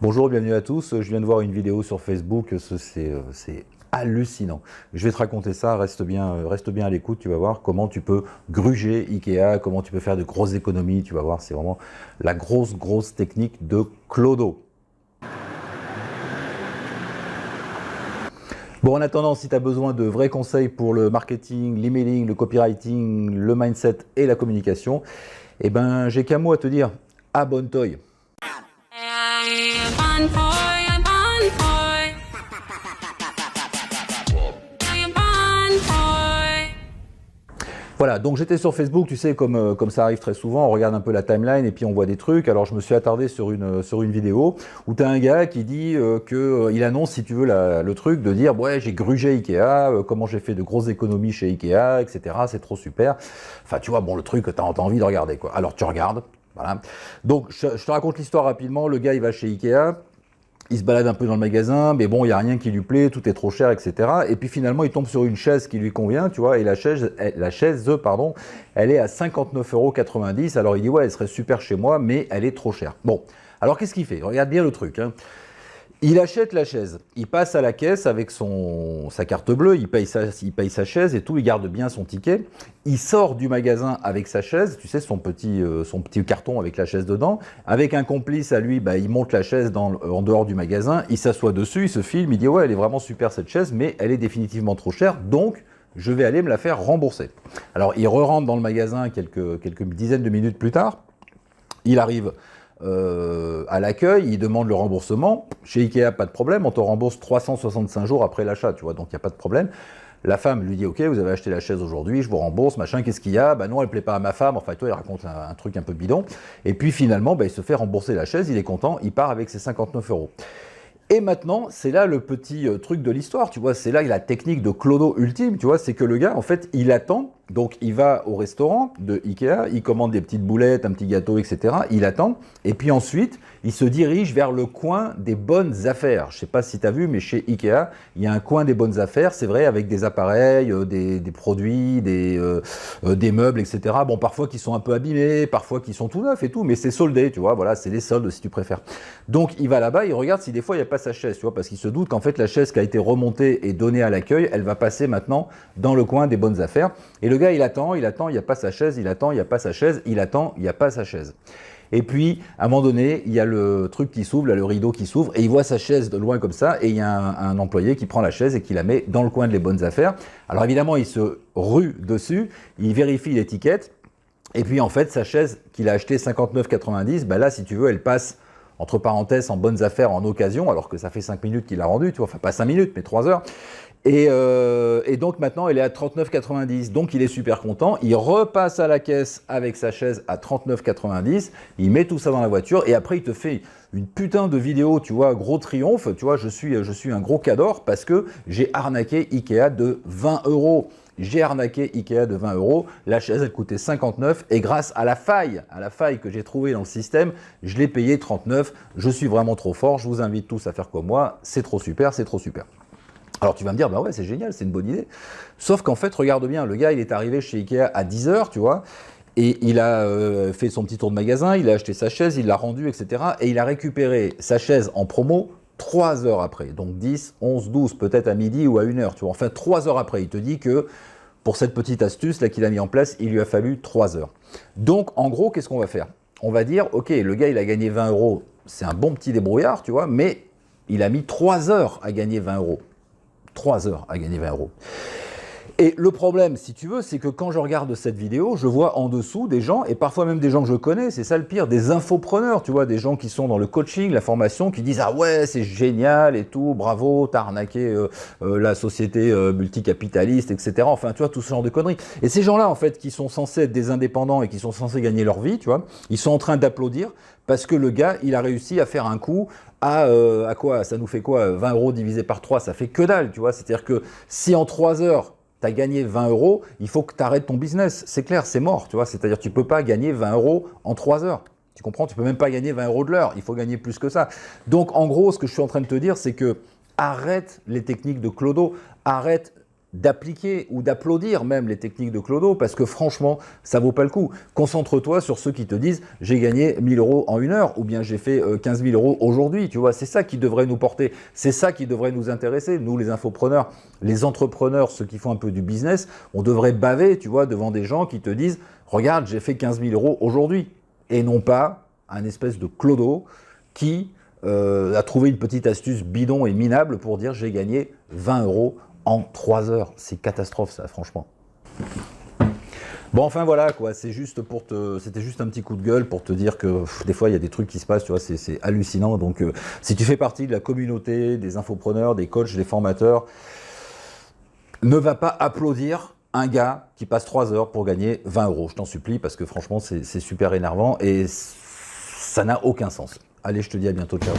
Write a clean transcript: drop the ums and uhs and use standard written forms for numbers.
Bonjour, bienvenue à tous. Je viens de voir une vidéo sur Facebook, c'est hallucinant. Je vais te raconter ça, reste bien à l'écoute, tu vas voir comment tu peux gruger Ikea, comment tu peux faire de grosses économies, tu vas voir, c'est vraiment la grosse technique de Clodo. Bon, en attendant, si tu as besoin de vrais conseils pour le marketing, l'emailing, le copywriting, le mindset et la communication, eh ben, j'ai qu'un mot à te dire, abonne-toi. Voilà, donc j'étais sur Facebook, tu sais, comme ça arrive très souvent, on regarde un peu la timeline et puis on voit des trucs. Alors je me suis attardé sur une vidéo où tu as un gars qui dit qu'il annonce, si tu veux, le truc de dire « Ouais, j'ai grugé Ikea, comment j'ai fait de grosses économies chez Ikea, etc. C'est trop super. » Enfin, tu vois, bon, le truc que tu as envie de regarder, quoi. Alors tu regardes, voilà. Donc je te raconte l'histoire rapidement. Le gars, il va chez Ikea. Il se balade un peu dans le magasin, mais bon, il n'y a rien qui lui plaît, tout est trop cher, etc. Et puis finalement, il tombe sur une chaise qui lui convient, tu vois, et la chaise, elle est à 59,90 €. Alors il dit, ouais, elle serait super chez moi, mais elle est trop chère. Bon, alors qu'est-ce qu'il fait? Regarde bien le truc, hein. Il achète la chaise, il passe à la caisse avec sa carte bleue, il paye sa chaise et tout, il garde bien son ticket. Il sort du magasin avec sa chaise, tu sais, son petit carton avec la chaise dedans. Avec un complice à lui, il monte la chaise en dehors du magasin, il s'assoit dessus, il se filme, il dit « Ouais, elle est vraiment super cette chaise, mais elle est définitivement trop chère, donc je vais aller me la faire rembourser. » Alors, il re-rentre dans le magasin quelques dizaines de minutes plus tard. Il arrive à l'accueil, il demande le remboursement. Chez Ikea, pas de problème, on te rembourse 365 jours après l'achat, tu vois, donc il n'y a pas de problème. La femme lui dit « Ok, vous avez acheté la chaise aujourd'hui, je vous rembourse, machin, qu'est-ce qu'il y a ?» Non, elle ne plaît pas à ma femme, enfin, toi, il raconte un truc un peu bidon. Et puis finalement, il se fait rembourser la chaise, il est content, il part avec ses 59 €. Et maintenant, c'est là le petit truc de l'histoire, tu vois, c'est là la technique de Clodo ultime, tu vois, c'est que le gars, en fait, il attend, donc il va au restaurant de Ikea, il commande des petites boulettes, un petit gâteau, etc., il attend, et puis ensuite, il se dirige vers le coin des bonnes affaires. Je ne sais pas si tu as vu, mais chez Ikea, il y a un coin des bonnes affaires, c'est vrai, avec des appareils, des produits, des meubles, etc., bon, parfois qui sont un peu abîmés, parfois qui sont tout neufs et tout, mais c'est soldé, tu vois, voilà, c'est les soldes si tu préfères. Donc, il va là-bas, il regarde si des fois, il n'y a pas sa chaise, tu vois, parce qu'il se doute qu'en fait, la chaise qui a été remontée et donnée à l'accueil, elle va passer maintenant dans le coin des bonnes affaires. Et le gars, il attend, il n'y a pas sa chaise, il attend, il n'y a pas sa chaise, il attend, il n'y a pas sa chaise. Et puis, à un moment donné, il y a le truc qui s'ouvre, là, le rideau qui s'ouvre, et il voit sa chaise de loin comme ça, et il y a un employé qui prend la chaise et qui la met dans le coin des bonnes affaires. Alors évidemment, il se rue dessus, il vérifie l'étiquette, et puis en fait, sa chaise qu'il a achetée 59,90 €, là, si tu veux, elle passe entre parenthèses en bonnes affaires en occasion, alors que ça fait 5 minutes qu'il l'a rendue, tu vois, enfin pas 5 minutes, mais 3 heures. Et donc maintenant, elle est à 39,90 €. Donc il est super content. Il repasse à la caisse avec sa chaise à 39,90 €. Il met tout ça dans la voiture et après il te fait une putain de vidéo, tu vois, gros triomphe. Tu vois, je suis un gros cador parce que j'ai arnaqué Ikea de 20 €. J'ai arnaqué Ikea de 20 €. La chaise, elle coûtait 59 et grâce à la faille que j'ai trouvée dans le système, je l'ai payé 39. Je suis vraiment trop fort. Je vous invite tous à faire comme moi. C'est trop super, c'est trop super. Alors tu vas me dire, bah ouais, c'est génial, c'est une bonne idée. Sauf qu'en fait, regarde bien, le gars, il est arrivé chez Ikea à 10 h, tu vois, et il a fait son petit tour de magasin, il a acheté sa chaise, il l'a rendue, etc. Et il a récupéré sa chaise en promo 3 heures après. Donc 10, 11, 12, peut-être à midi ou à 1 h, tu vois. Enfin, 3 heures après, il te dit que pour cette petite astuce là qu'il a mis en place, il lui a fallu 3 heures. Donc, en gros, qu'est-ce qu'on va faire? On va dire, ok, le gars, il a gagné 20 €, c'est un bon petit débrouillard, tu vois, mais il a mis 3 heures à gagner 20 €. 3 heures à gagner 20 €. Et le problème, si tu veux, c'est que quand je regarde cette vidéo, je vois en dessous des gens, et parfois même des gens que je connais, c'est ça le pire, des infopreneurs, tu vois, des gens qui sont dans le coaching, la formation, qui disent « Ah ouais, c'est génial et tout, bravo, t'as arnaqué la société multicapitaliste, etc. » Enfin, tu vois, tout ce genre de conneries. Et ces gens-là, en fait, qui sont censés être des indépendants et qui sont censés gagner leur vie, tu vois, ils sont en train d'applaudir parce que le gars, il a réussi à faire un coup à quoi? Ça nous fait quoi? 20 € divisé par 3, ça fait que dalle, tu vois. C'est-à-dire que si en 3 heures, tu as gagné 20 €, il faut que tu arrêtes ton business. C'est clair, c'est mort, tu vois. C'est-à-dire que tu ne peux pas gagner 20 € en 3 heures. Tu comprends? Tu ne peux même pas gagner 20 € de l'heure. Il faut gagner plus que ça. Donc, en gros, ce que je suis en train de te dire, c'est que arrête les techniques de Clodo. Arrête d'appliquer ou d'applaudir même les techniques de Clodo, parce que franchement, ça vaut pas le coup. Concentre-toi sur ceux qui te disent « j'ai gagné 1000 € en 1 heure » ou bien « j'ai fait 15 000 € aujourd'hui ». Tu vois, c'est ça qui devrait nous porter, c'est ça qui devrait nous intéresser. Nous, les infopreneurs, les entrepreneurs, ceux qui font un peu du business, on devrait baver, tu vois, devant des gens qui te disent « regarde, j'ai fait 15 000 € aujourd'hui ». Et non pas un espèce de Clodo qui a trouvé une petite astuce bidon et minable pour dire « j'ai gagné 20 € en 3 heures ». C'est catastrophe ça, franchement. Bon, enfin voilà, quoi, c'était juste un petit coup de gueule pour te dire que des fois il y a des trucs qui se passent, tu vois, c'est hallucinant. Donc si tu fais partie de la communauté des infopreneurs, des coachs, des formateurs, ne va pas applaudir un gars qui passe 3 heures pour gagner 20 €. Je t'en supplie, parce que franchement c'est super énervant et ça n'a aucun sens. Allez, je te dis à bientôt, ciao.